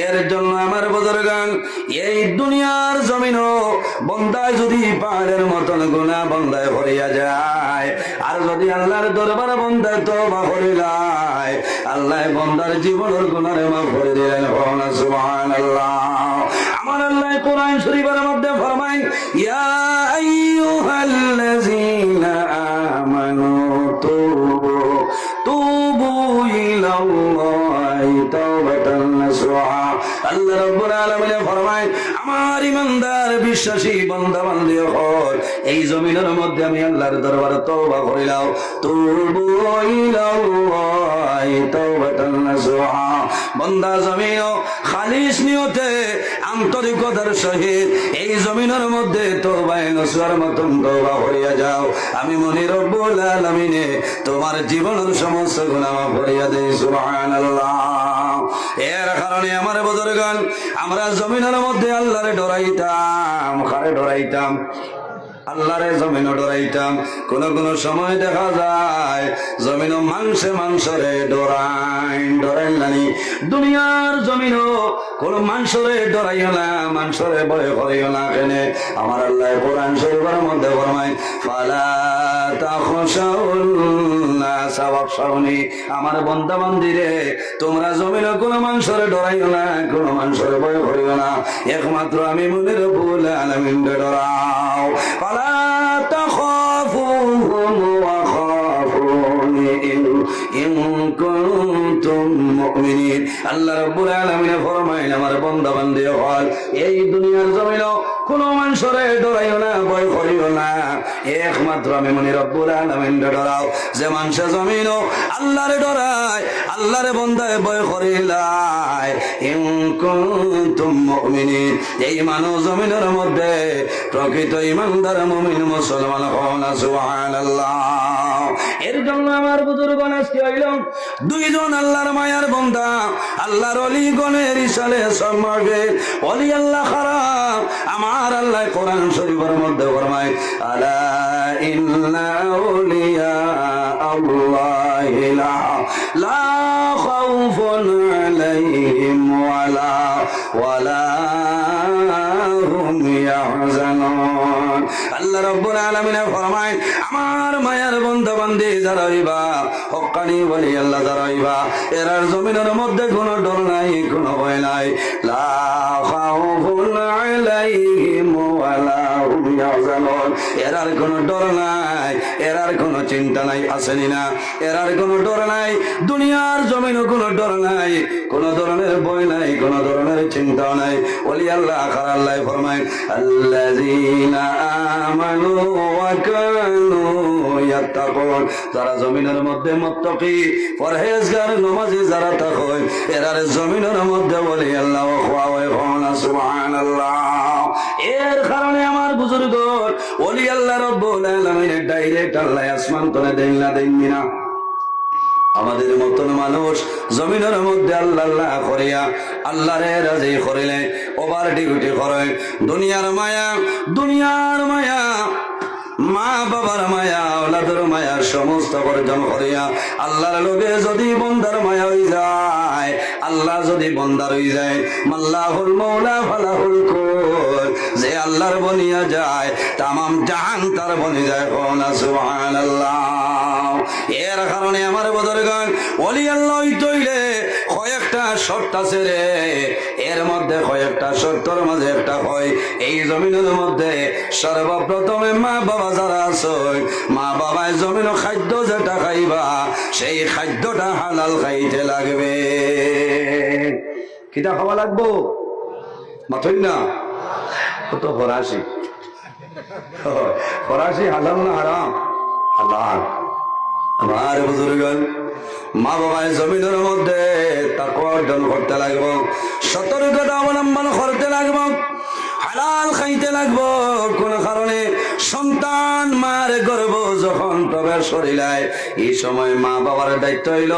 এর জন্য আমার বুজুর্গান এই দুনিয়ার জমিনও বন্দায় যদি পাহাড়ের মতন গুনাহ বন্দায় ভরিয়া যায়, আর যদি আল্লাহর দরবারে বন্দায় তওবা করিলায়, আল্লাহ বন্দার জীবনের গুনাহ মাফ করে দিলেন। সুবহানাল্লাহ। আমার আল্লাহ কোরআন শরীফের মধ্যে ফরমায়, ইয়া আইয়ুহাল্লাযীনা আমানু তুবু ইলাল্লাহি তাওবাতান নাসুহা। আল্লাহ রাব্বুল আলামিন ফরমায়, আমার ইমানদার বিশ্বাসী বান্দা বান্দি হল, এই জমিনের মধ্যে আমি আল্লাহর দরবারে তওবা করিলাম। তুবু ইলাল্লাহি তাওবাতান নাসুহা। বান্দা জমিনও খালিস নিয়তে আন্তরিকতার সহিত এই জমিনের মধ্যে তওবায়ে নসুহার মতন তওবা করিয়া যাও, আমি মনি রব্বুল আলামিনে তোমার জীবনের সমস্ত গুনাহ মাফ করিয়া দেই। সুবহানাল্লাহ। এর কারণে আমার বুজুর্গান আমরা জমিনের মধ্যে আল্লাহরে ডরাইতাম। কারে ডরাইতাম? আল্লাহরে জমিনও ডরাইতাম। কোন কোন সময় দেখা যায় জমিনও মানুষরে ডরাইন নানি। দুনিয়ার জমিনও কোন মানুষরে ডরাইও না, মানুষরে ভয় করিও না। কেনে আমার আল্লাহ কোরআন শরীফের মধ্যে ফরমায়, ফালা তাখশাউন নাস ওয়াখশাউনি। আমার বান্দা বান্দিরে তোমরা জমিনও কোন মানুষরে ডরাইও না, কোন মানুষরে ভয় করিও না, একমাত্র আমি মনি রব্বুল আলামিনকে ডরাও। ফালা তাখাফুহুম ওয়া খাফুনি ইন কুনতুম মুমিনিন। আল্লাহ রাব্বুল আলামিন ফরমায়, আমার বান্দা বান্দি হল, এই দুনিয়ার জমিনও কোন মানুষরে ডরাইও না, ভয় করিও না, একমাত্র আমি মনি রব্বুল আলামিনকে ডরাও। যে মানুষে জমিনও আল্লাহরে ডরায়, আল্লাহরে বান্দায় ভয় করিলায়, ইন কুনতুম মুমিনিন, এই মানুষ জমিনের মধ্যে প্রকৃত ঈমানদার মুমিন মুসলমান হন। সুবহানাল্লাহ। এর জন্য আমার বুজুর্গণ আজকে হইল দুইজন আল্লাহর মায়ার বান্দা, আল্লাহর ওলি গণের ইসালে সম্মাবে ওলি আল্লাহ খারাপ। আমার আল্লাহ কোরআন শরীফের মধ্যে ফরমায়, আলা ইন্না আউলিয়া আল্লাহি লা খাউফুন আলাইহিম ওয়ালা হুম ইয়াহজানুন। আল্লাহ রাব্বুল আলামিন ফরমায়, আমার মায়ার বান্দা বান্দি যারা হইবা, হক্কানি ওলি আল্লাহ যারা হইবা, এরার জমিনের মধ্যে কোনো ডর নাই, কোনো ভয় নাই। লা খাউফুন আলাইহিম ওয়ালা হুম ইয়াহজানুন। এরার কোনো ডর নাই, এরার কোনো চিন্তা নাই, আসেনি না? এরার কোনো ডর নাই, দুনিয়ার জমিনও কোনো ডর নাই, কোনো ধরনের ভয় নাই, কোনো ধরনের চিন্তা নাই। ওলি আল্লাহ আখার আল্লাহ ফরমায়, আল্লাযীনা আমানু ওয়া কানু ইয়াত্তাকুন। যারা জমিনের মধ্যে মুত্তাকি পরহেজগার নামাজি যারা থাকে, এরার জমিনের মধ্যে ওলি আল্লাহ ওয়ায় হন। সুবহানাল্লাহ। এর কারণে আমার বুজুর্গ ওলি আল্লাহ রাব্বুল আলামিনের ডাইরেক্ট আল্লাহ আসমান তলে দেন না, দেন না। আমাদের মতন মানুষ জমিনের মধ্যে আল্লাহ আল্লাহ করিয়া আল্লাহরে রাজি করিলে ওভার ডিউটি করে। দুনিয়ার মায়া, দুনিয়ার মায়া, মা বাবার মায়া, ওলাদের মায়া সমস্ত বর্জন করিয়া আল্লাহর লোকে যদি বন্দার মায়া হয়ে যায়, আল্লাহ যদি বন্দার হয়ে যায়, মাল্লাহুল মৌলা ফালাহুল কুল। যে আল্লাহর বনিয়া যায় তামাম জাহান তার বনি যায়। সুবহানাল্লাহ। এর কারণে আমার বুজুর্গণ ওলি আল্লাহ তৈলে কয়েকটা শর্ত আছে রে। এর মধ্যে কয়েকটা শর্তর মাঝে একটা হয়, এই জমিনের মধ্যে সর্বপ্রথমে মা বাবা যারা আছে, মা বাবায় জমিন খাদ্য যেটা খাইবা, সেই খাদ্যটা হালাল খাইতে লাগবে। কিটা খাওয়া লাগবো? মাথই না কত ফরাসি, ফরাসি হালাল না হারাম? হালাল। আমার বুজুর্গণ মা বাবায় জমিনের মধ্যে তাকওয়া অর্জন করতে লাগবো, সতর্কতা অবলম্বন করতে লাগবো। হালাল খাইতে লাগবো। কোন কারণে সন্তান মার গর্ভ যখন প্রবেশ করিলায় এই সময় মা বাবার দায়িত্ব হইল,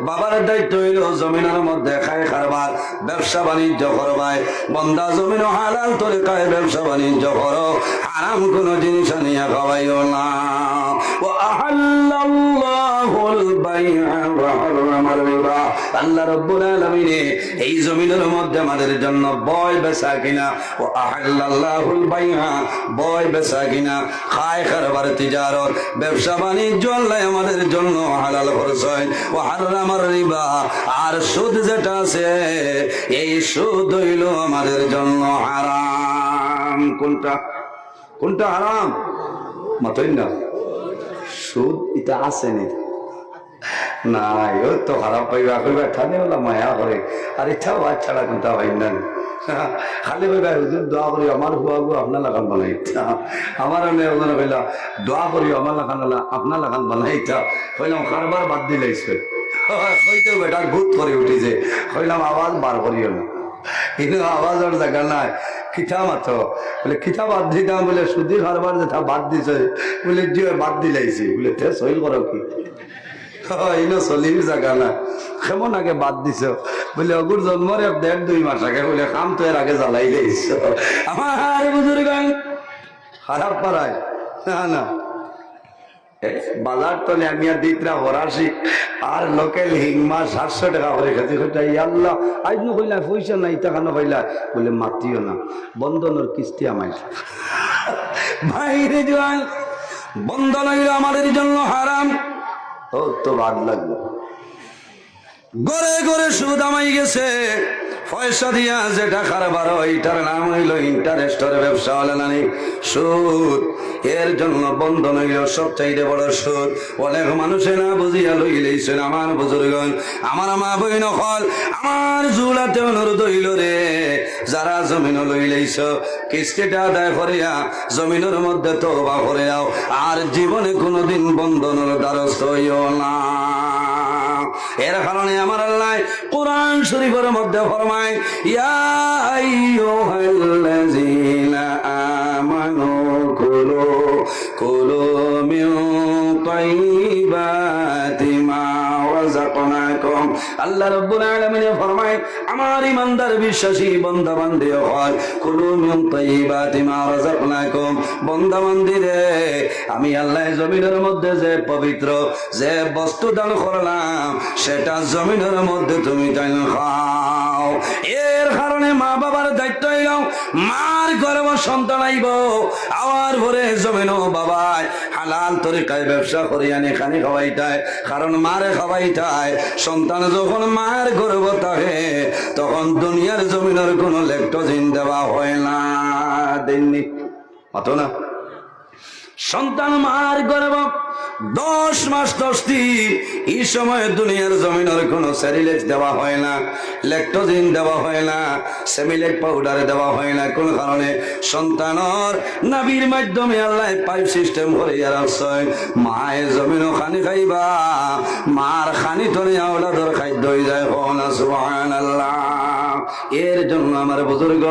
বাবার দায়িত্ব হইল জমিনের মধ্যে খায় খারবার, ব্যবসা বাণিজ্য করবায়। বন্দা জমিন হালাল তরিকায় ব্যবসা বাণিজ্য করো, হারাম কোন জিনিস নিয়ে খাওয়াইও না। আল্লাহ রাব্বুল আলামিন এই জমিনের মধ্যে আমাদের জন্য বয় বেচা কিনা, ও আহাল্লাল্লাহুল বাইআ, বয় বেচা কিনা, খায় খারবার, তিজারত, ব্যবসা বাণিজ্য আল্লাহ আমাদের জন্য হালাল করেছেন। ও হারামার রিবা, আর সুদ যেটা আছে এই সুদ হইল আমাদের জন্য হারাম। কোনটা কোনটা হারাম? মতই না সুদ এটা আছে নি না, ও তো খারাপ পাইবা কইবা ঠানে ওলা মায়া করে, আর ইচ্ছাও আর ছাড়া কোনটা হয় না। খালি ভাই হুজুর দোয়া করি আমার হুয়া গু আপনার লাগান বানাইতা, আমার কইলা দোয়া করি আমার লাগান আপনার লাগান বানাইতা। কইলাম কারবার বাদ দিলাইছে, হইতে বেটার ভূত করে উঠিছে। কইলাম আওয়াজ বার করিও না, কিন্তু আওয়াজের জায়গা নাই। খিঠা মাত্র বলে খিঠা বাদ দিতাম, বলে সুদী কারবার যেটা বাদ দিছে, বলে যে বাদ দিলাইছি, বলে তে সই করো কি চলির জায়গা না, কেমন আগে বাদ দিছ? বলে অগুর জন্মর 1.5-2 মাস আগে, বলে কাম তো এর আগে জ্বালাই দিয়েছ। আমার বুজুর্গ খারাপ পাড়ায় না না বাজার তলে আমি আর দিতরা হরাসি আর লোকেল হিংমা 700 টাকা করে খেতে খেতে আল্লাহ আজ নো কইলা পয়সা নাই টাকা না কইলা, বলে মাতিও না, বন্ধনের কিস্তি আমায় ভাইরে জোয়ান, বন্ধন হইল আমাদের জন্য হারাম। ও তো বাদ লাগবে, গড়ে গড়ে সুদ আমাই গেছে, পয়সা দিয়া যেটা কারবার ওইটার নাম হইল ইন্টারেস্টের ব্যবসা, হলে না সুদ। এর জন্য বন্ধন হইল সবচাইতে বড় সুদ। অনেক মানুষে না বুঝিয়া লইলেছেন। আমার বুজুর্গণ, আমার মা বই নকল, আমার জুলাতে অনুরোধ হইল রে, যারা জমিন লইলেছ কিস্তিটা আদায় করিয়া জমিনের মধ্যে তওবা করে যাও, আর জীবনে কোনোদিন বন্ধনের দ্বারস্থ হইও না। এর কারণে আমার আল্লাহ কোরআন শরীফের মধ্যে ফরমায়, ইয়া আইয়ুহাল্লাযীনা আমানু কুলু মিন তাইয়্যিবাতি মা রাযাকনাকুম। আল্লাহ রাব্বুল আলামিন ফরমায়, আমার ইমানদার বিশ্বাসী বান্দা বান্দী হল, কুলু মিন তাইয়্যিবাতি মা রাযাকনাকুম। বান্দা বান্দী রে, আমি আল্লাহ জমিনের মধ্যে যে পবিত্র যে বস্তু দান করলাম সেটা জমিনের মধ্যে তুমি তাই খাও। এর কারণে মা বাবার দায়িত্ব হইল, মার গর্ভ সন্তান আইব, আওয়ার ভরে জমিন বাবায় হালাল তরিকায় ব্যবসা করি আনি খানি খাওয়াইতায়। কারণ মারে খাওয়াইতায়, সন্তান যখন মায়ের গর্ভ থাকে তখন দুনিয়ার জমিনের কোনো ল্যাকটোজিন দেওয়া হয় না। দেননি অত না, সন্তান মার গর্ভ 10 মাস 10 দিন, এই সময় দুনিয়ার জমিনের কোনো সেরিলেক্স দেওয়া হয় না, ল্যাকটোজিন দেওয়া হয় না, সেমিলেক পাউডার দেওয়া হয় না। কোন কারণে? সন্তানর নাভির মাধ্যমে আল্লাহ পাইপ সিস্টেম করে রাখছে। মায়ের জমিনও খানি খাইবা, মার খানি ধরে আওলাদর খাদ্য হয়ে যায়। সুবহানাল্লাহ। এর জন্য আমার বুজুর্গ,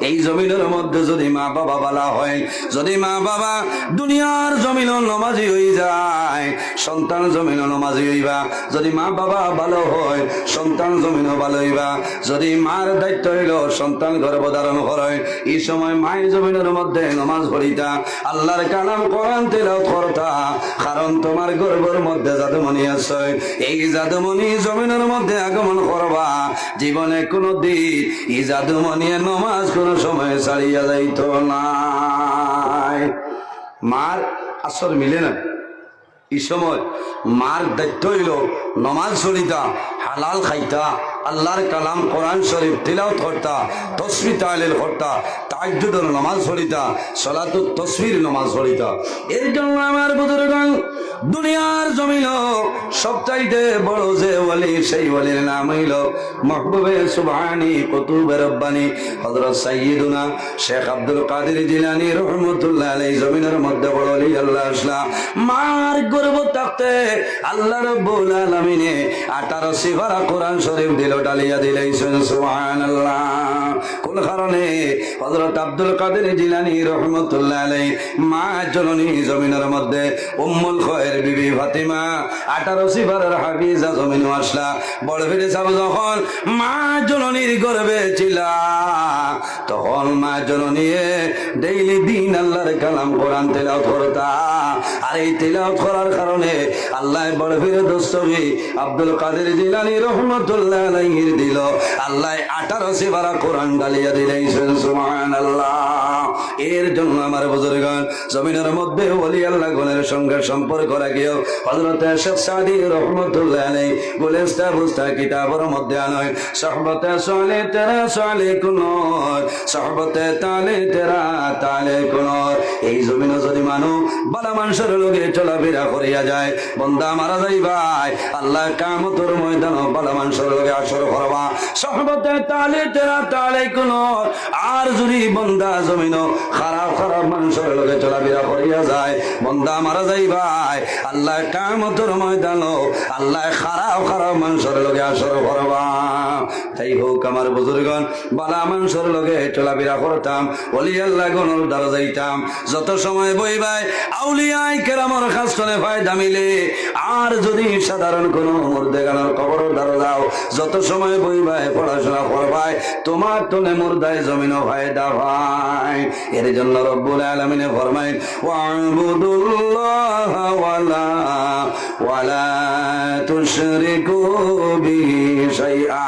এই জমিনের মধ্যে যদি মা বাবা বলা হয়, যদি মা বাবা দুনিয়ার জমিন নমাজি হয়ে যায়, সন্তান জমিন নমাজি হইবা। যদি মা বাবা ভালো হয়, সন্তান জমিনও ভালো হইবা। যদি মার দায়িত্ব হইল সন্তান গর্ভধারণ করে, এই সময় মায়ের জমিনের মধ্যে নমাজ পড়িতা, আল্লাহর কালাম কোরআন তেলাওয়াত করতা। কারণ তোমার গর্ভের মধ্যে জাদুমণি আছে, এই জাদুমণি জমিনের মধ্যে আগমন করবা। জীবনে কোনো দিন এই জাদুমণি নমাজ কোনো সময় ছাড়িয়া যাইত না। মার আসর মিলে না, এই সময় মার দায়িত্ব হইল নমাজ পড়িতা, হালাল খাইতা, আল্লাহর কালাম কোরআন শরীফ তিলাওয়াত করতা, তাসবিহ তাহলিল করতা, তাহাজ্জুদের নামাজ পড়িতা, সালাতুত তাসবির নামাজ পড়িতা। এর জন্য আমার বুজুর্গগণ, দুনিয়ার জমিন সবচাইতে বড় যে ওলি, সেই ওলির নাম হইল মাহবুবে সুবহানী কুতুবে রব্বানী হযরত সাইয়্যিদুনা শেখ আব্দুল কাদের জিলানী রাহমাতুল্লাহ আলাইহি। জমিনের মধ্যে বড় ওলি আল্লাহ আসলাম। মার গর্ভ থাকতে আল্লাহ রাব্বুল আলামিন 18 সিফারা কোরআন শরীফ দিল, ডালিয়া দিলেন। সুবহানাল্লাহ। কোন কারণে হযরত আব্দুল কাদের জিলানী রাহমাতুল্লাহ আলাইহি মা জননী জমিনের মধ্যে উম্মুল খায়র বিবি ফাতিমা 18 সিফারের হাফিজা জমিনে আসলা বড় ফিরে যাব যখন মা জননীর গর্ভে ছিল তখন মা জননী ডেইলি দিন আল্লাহর কালাম কোরআন তেলাওয়াত করতা আর এই তেলাওয়াত করার কারণে আল্লাহ বড় ফিরে দস্তগী আব্দুল কাদের জিলানী রাহমাতুল্লাহ আলাইহি দিল আল্লাহ 18 সিফারা কোরআন ডালিয়া দিলেন সুবহানাল্লাহ। এর জন্য আমার বুজুর্গগণ জমিনের মধ্যে ওলি আল্লাহ গণের সঙ্গে সম্পর্ক রাখিও হযরত শেখ সাদী রাহমাতুল্লাহ আলাইহি গুলিস্তা বুস্তা কিতাবের মধ্যে আনয় সুহবতে সালে তেরা সালে কুনর সুহবতে তালে তেরা তালে কুনর। এই জমিনে যদি মানুষ বালা মানুষের লগে চলাফেরা করিয়া যায় বন্দা মারা যাই ভাই আল্লাহ কিয়ামতের ময়দানে বালা মানুষের লগে আসর করবা সুহবতে তালে তেরা তালে কুনর। আর যদি বন্দা জমিনে খারাপ খারাপ মানুষের লগে চলাফেরা করিয়া যায় বন্দা মারা যাই ভাই আল্লাহ কিয়ামতের ময়দানে আল্লাহ খারাপ খারাপ মানুষের লগে আসর করবা। তাই হোক আমার বুজুর্গগণ বালা মানুষের লগে চলাফেরা করতাম ওলি আল্লাহ গণর দ্বারা যাইতাম যত সময় বই ভাই আউলিয়ায়ে কেরামের খাস্তনে ফায়দা মিলে। আর যদি সাধারণ কোন মুর্দেগানোর কবর দ্বারা যাও যত সময় বই ভাই পড়াশোনা করবাই তোমার তনে মুর্দায় জমিনও ফায়দা ভাই। এর জন্য রব্বুল আলামিন ফরমায় ওয়া'বুদুল্লাহ ওয়ালা তুশরিকু বিহি শাইআ।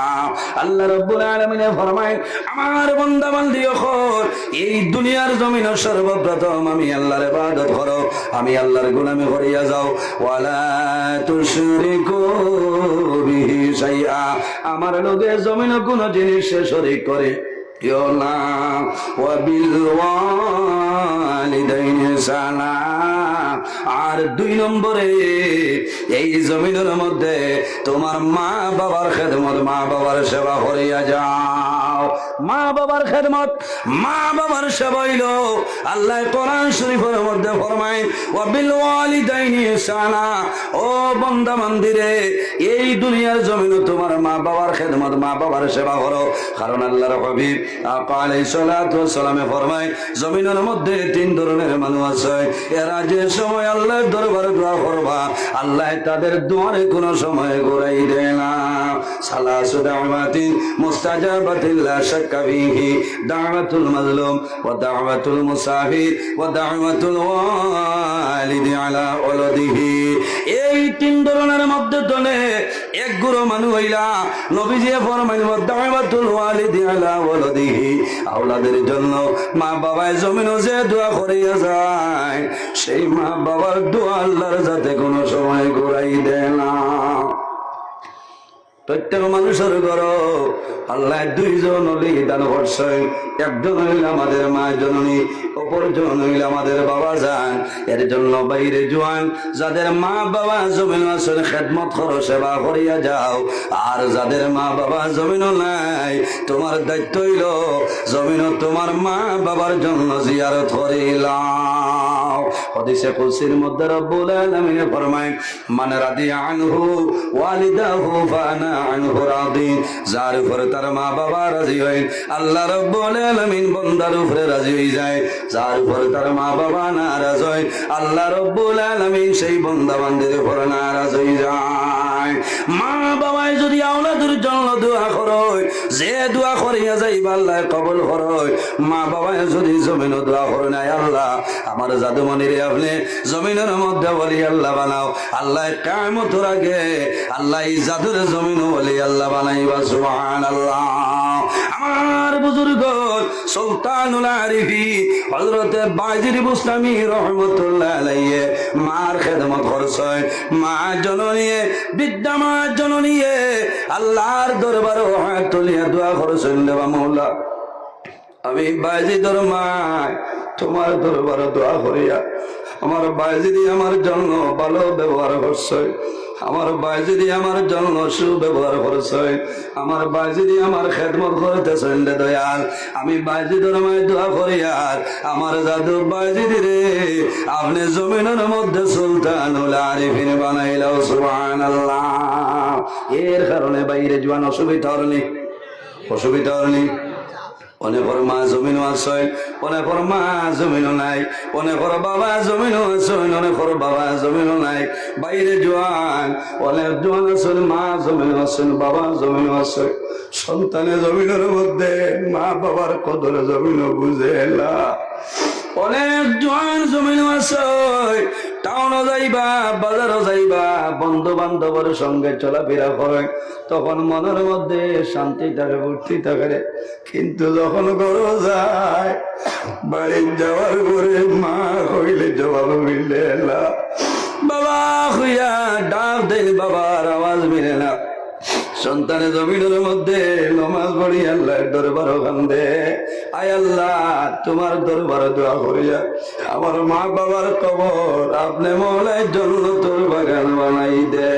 আল্লাহ রব্বুল আলামিন ফরমায় আমার বান্দা বান্দিয়গণ এই দুনিয়ার জমিনে সর্বপ্রথম আমি আল্লাহর ইবাদত করো আমি আল্লাহর গোলামি করিয়া যাও ওয়ালা তুশরিকু বিহি শাইআ। আমার লগে জমিনে কোন জিনিস শরীক করে না ওয়াবিল ওয়ালিদাইনি ইহসানা। আর 2 নম্বরে এই জমিনের মধ্যে তোমার মা বাবার খেদমত মা বাবার সেবা করিয়া যাও। মা বাবার খেদমত মা বাবার সেবা হইল আল্লাহ কোরআন শরীফের মধ্যে ফরমায় ওয়াবিল ওয়ালিদাইনি ইহসানা। ও বান্দা বান্দিরে এই দুনিয়ার জমিনে তোমার মা বাবার খেদমত মা বাবার সেবা করো কারণ আল্লাহর হাবিব আকা আলাইহিস সালাতু ওয়াস সালামে ফরমায় জমিনের মধ্যে 3 ধরনের মানুষ আছে এরা যে সময় আল্লাহর দরবারে দোয়া করবা আল্লাহ তাদের দোয়ারে কোনো সময় ঘুরাই দেয় না। সালাসু দাওয়াতিন মুস্তাজাবাতিন লা শাক্কা ফিহি দাওয়াতুল মাজলুম ওয়া দাওয়াতুল মুসাফির ওয়া দাওয়াতুল ওয়ালিদি আলা ওয়ালাদিহি। এই 3 ধরনের মধ্যে তনে এক গুরু মানুষ হইলা নবীজি ফরমাইল ওয়া দাওয়াতুল ওয়ালিদি আলা ওয়ালাদিহি। আওলাদের জন্য মা বাবায় জমিনে যে দোয়া করিয়া যায় সেই মা বাবার দোয়া আল্লাহর যাতে কোনো সময় ঘুরাই দেয় না। প্রত্যেক মানুষের ঘর আল্লাহ 2 জন ওলি দান করছেন একজন হইল আমাদের মা জননী অপরজন হইল আমাদের বাবা জান। এর জন্য বাইরে জোয়ান যাদের মা বাবা জমিন আছেন খেদমত করো সেবা করিয়া যাও। আর যাদের মা বাবা জমিন নাই তোমার দায়িত্ব হইল জমিন তোমার মা বাবার জন্য জিয়ারত করিলাম। হাদিসে কুদসির মধ্যে রব্বুল আলামিন ফরমায় মান রাদিয়া আনহু ওয়ালিদাহু ফানা আনহু রাদি। যার উপরে তার মা বাবা রাজি হয় আল্লাহ রব্বুল আলামিন বান্দার উপরে রাজি হয়ে যায়। যার উপরে তার মা বাবা নারাজ হয় আল্লাহ রব্বুল আলামিন সেই বান্দা বান্দির উপরে নারাজ হয়ে যায়। মা বাবায় যদি আওলাদের জন্য দোয়া করো যে দোয়া করিয়া যাইবা আল্লাহ কবুল করো। মা বাবায় যদি জমিনে দোয়া করে নাই আল্লাহ আমার জাদুমণিরে আপনি জমিনের মধ্যে বলি আল্লাহ বানাও আল্লাহ কিয়ামতের আগে আল্লাহ এই জাদুর জমিনে বলি আল্লাহ বানাইবা সুবহানাল্লাহ। আমার বুজুর্গ সুলতানুল আরিফিন হযরত বাজির বুস্তামি রাহমাতুল্লাহ আলাইহি মার খেদমত করছেন। মা জননী বিদ্যা মা জননী আল্লাহর দরবারে হাত তুলিয়া দোয়া করছেন দেবা মাওলা আমি বাজিদর মা তোমার দরবারে দোয়া করিয়া আমার বাজিদি আমার জন্য ভালো ব্যবহার করছে আমার বাজিদি আমার জন্য সুব্যবহার করছে আমার বাজিদি আমার খেদমত করতেছেন রে দয়াল। আমি বাজিদর মায় দোয়া করি আর আমার জাদু বাজিদি রে আপনি জমিনের মধ্যে সুলতানুল আরিফিন বানাইলাও সুবহানাল্লাহ। এর কারণে বাইরে জোয়ান অসুবিধা হয়নি অনেকর মা জমিনও আছে, অনেকর মা জমিনও নাই, অনেকর বাবা জমিনও আছে, অনেকর বাবা জমিনও নাই। বাইরে জোয়ান, অনেক জোয়ান আছেন, মা জমিনও আছেন, বাবা জমিনও আছে। সন্তানের জমিনের মধ্যে মা বাবার কদর জমিনও বুঝে না। অনেক জোয়ান জমিনও আছে, টাউনও যাইবা, বাজারও যাইবা, বন্ধু বান্ধবের সঙ্গে চলাফেরা করে, তখন মনের মধ্যে শান্তি থাকে, ভর্তি থাকে। কিন্তু যখন ঘরে যায়, বাড়ি যাওয়ার পরে মা হইলে জবাব মিলে না, বাবা হইয়া ডাক দেয়, বাবার আওয়াজ মিলে না। সন্তানের জমিনের মধ্যে নমাজ পড়ি আল্লাহর দরবারও কান্দে, আয় আল্লাহ তোমার দরবারে দোয়া করিয়া আমার মা বাবার কবর আপনি মৌলায় জান্নাতুল বাগান বানাই দে।